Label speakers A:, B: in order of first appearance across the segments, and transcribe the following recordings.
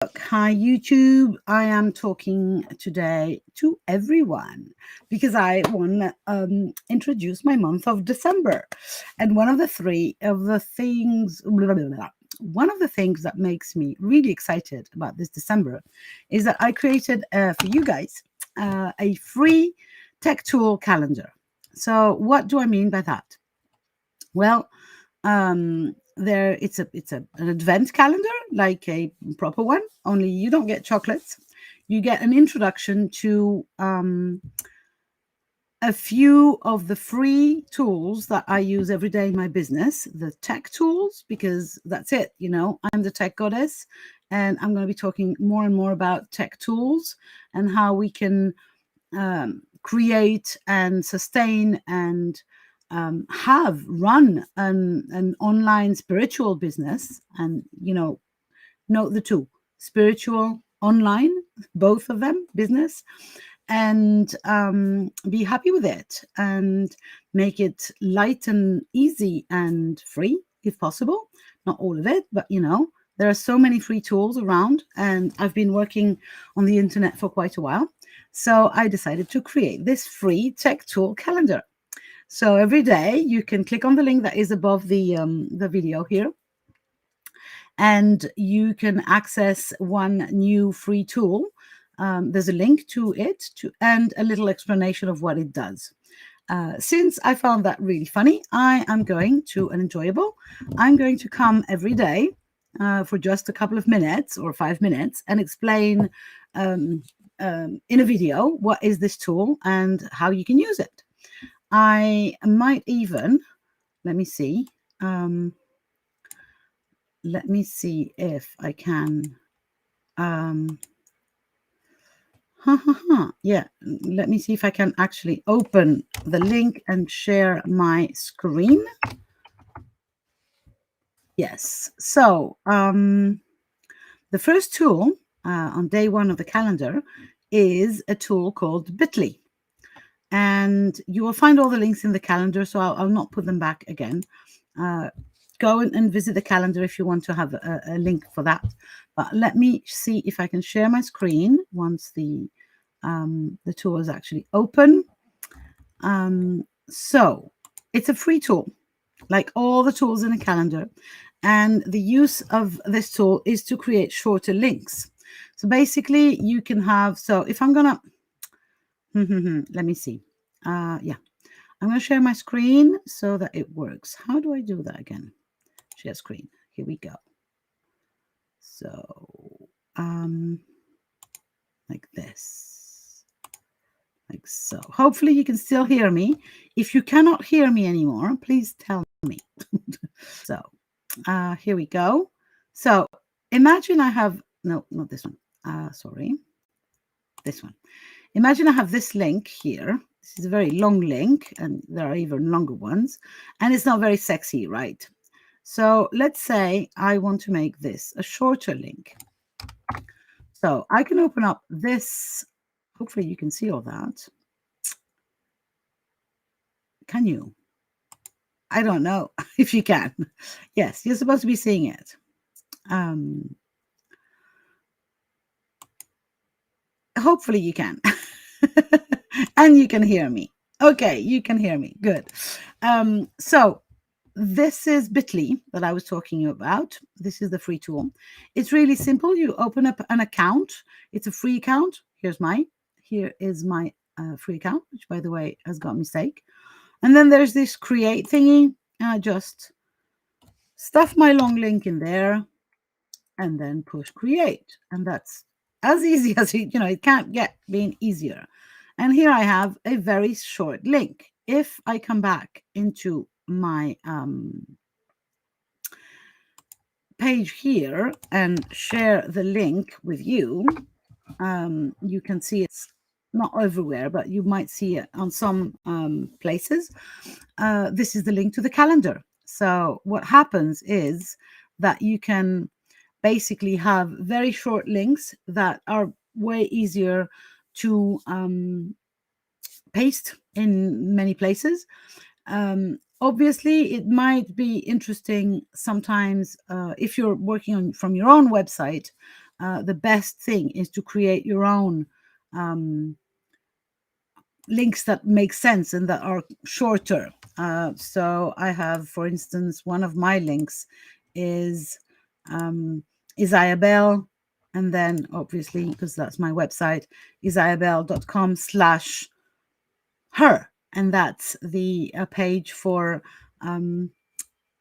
A: Hi, YouTube. I am talking today to everyone because I want to introduce my month of December. And one of the things, one of the things that makes me really excited about this December is that I created for you guys a free tech tool calendar. So, what do I mean by that? Well, there it's an advent calendar, like a proper one, only you don't get chocolates. You get an introduction to a few of the free tools that I use every day in my business, the tech tools, because that's it. I'm the tech goddess, and I'm going to be talking more and more about tech tools and how we can create and sustain and have run an online spiritual business. And note the two: spiritual, online, both of them, business, and be happy with it and make it light and easy and free if possible. Not all of it, but there are so many free tools around, and I've been working on the internet for quite a while. So I decided to create this free tech tool calendar. So every day you can click on the link that is above the video here, and you can access one new free tool. There's a link to it and a little explanation of what it does. Since I found that really funny, I am going to, and enjoyable, I'm going to come every day for just a couple of minutes or 5 minutes and explain in a video what is this tool and how you can use it. I might even, let me see if I can. Yeah, let me see if I can actually open the link and share my screen. Yes. So the first tool on day one of the calendar is a tool called Bitly. And you will find all the links in the calendar, so I'll not put them back again. Go and visit the calendar if you want to have a link for that. But let me see if I can share my screen once the tool is actually open. So it's a free tool, like all the tools in the calendar. And the use of this tool is to create shorter links. So basically you can have, so if I'm gonna, let me see. Yeah, I'm going to share my screen so that it works. How do I do that again? Share screen. Here we go. So, like this, like so. Hopefully you can still hear me. If you cannot hear me anymore, please tell me. So, here we go. So, imagine I have, no, not this one. Sorry, this one. Imagine I have this link here. This is a very long link, and there are even longer ones, and it's not very sexy, right? So let's say I want to make this a shorter link. So I can open up this. Hopefully you can see all that. Can you? I don't know if you can. Yes, you're supposed to be seeing it. Hopefully you can. And you can hear me. Okay, you can hear me. Good. So this is Bitly that I was talking about. This is the free tool. It's really simple. You open up an account. It's a free account. Here is my free account, which by the way has got a mistake. And then there's this create thingy. And I just stuff my long link in there and then push create. And that's as easy as it can't get being easier. And here I have a very short link. If I come back into my page here and share the link with you, you can see it's not everywhere, but you might see it on some places. This is the link to the calendar. So what happens is that you can basically have very short links that are way easier to paste in many places. Obviously, it might be interesting sometimes if you're working from your own website the best thing is to create your own links that make sense and that are shorter. So I have, for instance, one of my links is Isaiah and then obviously, because that's my website, isaiahbell.com/her, and that's the page for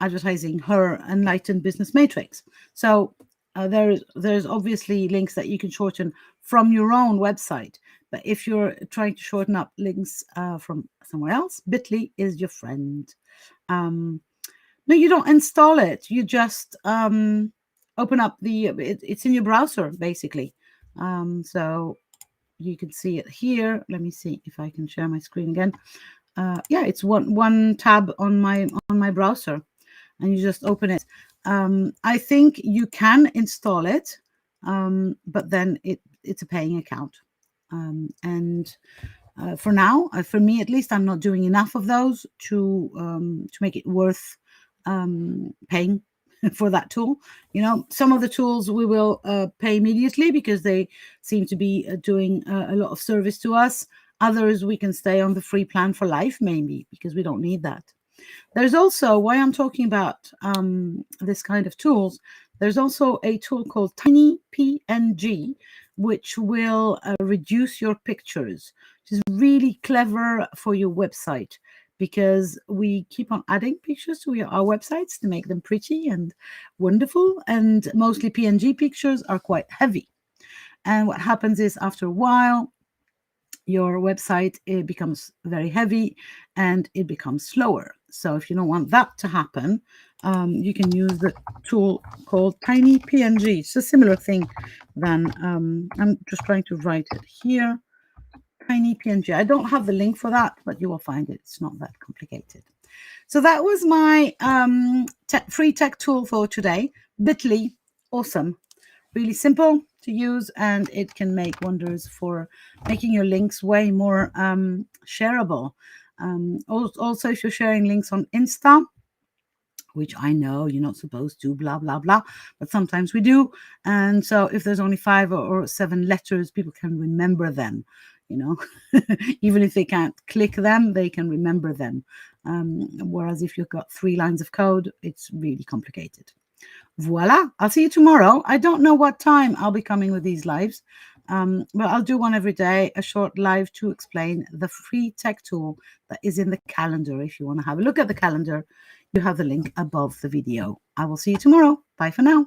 A: advertising her Enlightened Business Matrix. So there's obviously links that you can shorten from your own website. But if you're trying to shorten up links from somewhere else, Bitly is your friend. No, you don't install it. You just open up it's in your browser, basically. So you can see it here. Let me see if I can share my screen again. Yeah, it's one tab on my browser, and you just open it. I think you can install it, but then it's a paying account. And for now, for me at least, I'm not doing enough of those to make it worth paying for that tool. You know, some of the tools we will pay immediately because they seem to be doing a lot of service to us. Others we can stay on the free plan for life, maybe, because we don't need that. There's also, why I'm talking about this kind of tools, there's also a tool called TinyPNG, which will reduce your pictures, which is really clever for your website, because we keep on adding pictures to our websites to make them pretty and wonderful, and mostly PNG pictures are quite heavy. And what happens is, after a while, your website, it becomes very heavy and it becomes slower. So if you don't want that to happen, you can use the tool called TinyPNG. It's a similar thing than I'm just trying to write it here. TinyPNG. I don't have the link for that, but you will find it. It's not that complicated. So that was my free tech tool for today. Bitly, awesome, really simple to use, and it can make wonders for making your links way more shareable. Also, if you're sharing links on Insta, which I know you're not supposed to, blah, blah, blah, but sometimes we do. And so if there's only 5 or 7 letters, people can remember them, you know, even if they can't click them, they can remember them. Whereas if you've got 3 lines of code, it's really complicated. Voila, I'll see you tomorrow. I don't know what time I'll be coming with these lives, but I'll do one every day, a short live to explain the free tech tool that is in the calendar. If you want to have a look at the calendar, you have the link above the video. I will see you tomorrow. Bye for now.